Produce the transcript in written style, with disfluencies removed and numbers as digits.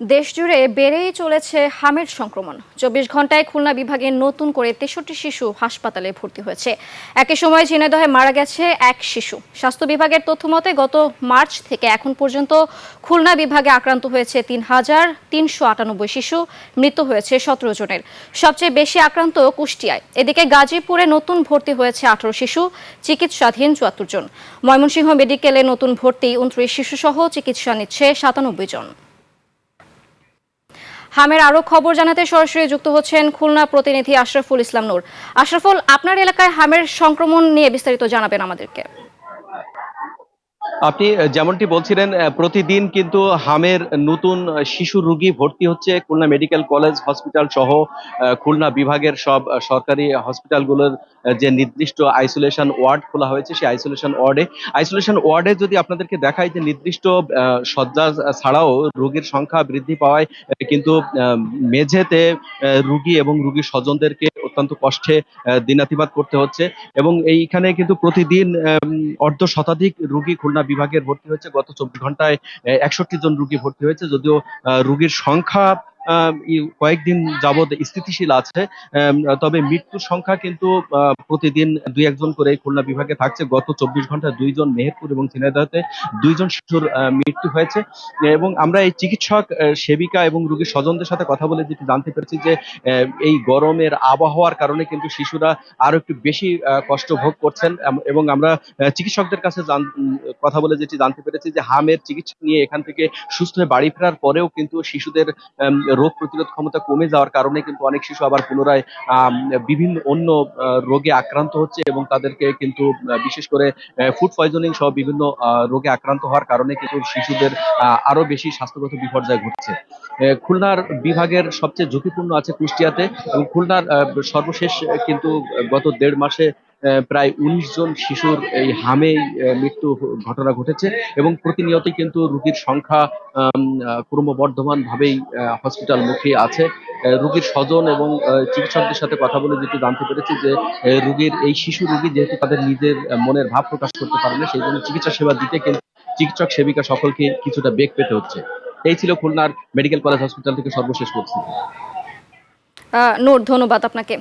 দেশজুড়ে বেড়েই চলেছে হামের সংক্রমণ। ২৪ ঘন্টায় খুলনা বিভাগে নতুন করে ৬৩ শিশু হাসপাতালে ভর্তি হয়েছে। একই সময় ঝিনাইদহে মারা গেছে এক শিশু। স্বাস্থ্য বিভাগের তথ্য মতে গত মার্চ থেকে এখন পর্যন্ত খুলনা বিভাগে আক্রান্ত হয়েছে ৩,৩৯৮ শিশু, মৃত্যু হয়েছে ১৭ জনের। সবচেয়ে বেশি আক্রান্ত কুষ্টিয়ায়। এদিকে গাজীপুরে নতুন ভর্তি হয়েছে ১৮ শিশু, চিকিৎসাধীন ৭৪ জন। ময়মনসিংহ মেডিকেলে নতুন ভর্তি ২৯ শিশুসহ চিকিৎসা নিচ্ছে ৯৭ জন। হামের আরো খবর জানাতে সরাসরি যুক্ত হচ্ছেন খুলনা প্রতিনিধি আশরাফুল ইসলাম নূর। আশরাফুল, আপনার এলাকায় হামের সংক্রমণ নিয়ে বিস্তারিত জানাবেন আমাদেরকে। আপনি যেমনটি বলছিলেন, প্রতিদিন কিন্তু হামের নতুন শিশু রোগী ভর্তি হচ্ছে খুলনা মেডিকেল কলেজ হসপিটাল সহ খুলনা বিভাগের সব সরকারি হসপিটালগুলোর যে নির্দিষ্ট আইসোলেশন ওয়ার্ড খোলা হয়েছে, সেই আইসোলেশন ওয়ার্ডে যদি আপনাদেরকে দেখাই যে নির্দিষ্ট শয্যা ছাড়াও রোগীর সংখ্যা বৃদ্ধি পাওয়ায় কিন্তু মেঝেতে রোগী এবং রোগীর স্বজনদেরকে অত্যন্ত কষ্টে দিনাতিপাত করতে হচ্ছে। এবং এইখানে কিন্তু প্রতিদিন অর্ধ শতাধিক রোগী খুলনা বিভাগের ভর্তি হয়েছে। গত ২৪ ঘন্টায় ৬১ জন রোগী ভর্তি হয়েছে, যদিও রোগীর সংখ্যা কয়েকদিন যাবৎ স্থিতিশীল আছে। তবে মৃত্যুর সংখ্যা কিন্তু প্রতিদিন দুই একজন করে খুলনা বিভাগে থাকছে। গত ২৪ ঘন্টায় ২ জন, মেহেরপুর এবং ঝিনাইদহতে ২ জন শিশুর মৃত্যু হয়েছে। এবং আমরা এই চিকিৎসক, সেবিকা এবং রোগীর স্বজনদের সাথে কথা বলে যেটি জানতে পেরেছি যে এই গরমের আবহাওয়ার কারণে কিন্তু শিশুরা আরো একটু বেশি কষ্ট ভোগ করছেন। এবং আমরা চিকিৎসকদের কাছে কথা বলে যেটি জানতে পেরেছি যে হামের চিকিৎসা নিয়ে এখান থেকে সুস্থ হয়ে বাড়ি ফেরার পরেও কিন্তু শিশুদের রোগ প্রতিরোধ ক্ষমতা কমে যাওয়ার কারণে কিন্তু অনেক শিশু আবার পুনরায় বিভিন্ন অন্য রোগে আক্রান্ত হচ্ছে এবং তাদেরকে কিন্তু বিশেষ করে ফুড পয়জনিং সহ বিভিন্ন রোগে আক্রান্ত হওয়ার কারণে কিন্তু শিশুদের আরো বেশি স্বাস্থ্যগত বিপর্যয় ঘটছে। খুলনার বিভাগের সবচেয়ে ঝুঁকিপূর্ণ আছে কুষ্টিয়াতে, এবং খুলনার সর্বশেষ কিন্তু গত ১.৫ মাসে প্রায় ১৯ জন শিশুর এই হামে মৃত্যু ঘটনা ঘটেছে। এবং প্রতিনিয়তই কিন্তু রোগীর সংখ্যা ক্রমবর্ধমান ভাবেই হসপিটাল মুখী আছে। রোগীর স্বজন এবং চিকিৎসকদের সাথে কথা বলে যেটি জানতে পেরেছি যে রোগীর এই শিশু রোগী যেহেতু তাদের নিজের মনের ভাব প্রকাশ করতে পারে না, সেই জন্য চিকিৎসা সেবা দিতে কিন্তু চিকিৎসক সেবিকা সকলকে কিছুটা বেগ পেতে হচ্ছে। এই ছিল খুলনার মেডিকেল কলেজ হসপিটাল থেকে সর্বশেষ পরিস্থিতি। নূর, ধন্যবাদ আপনাকে।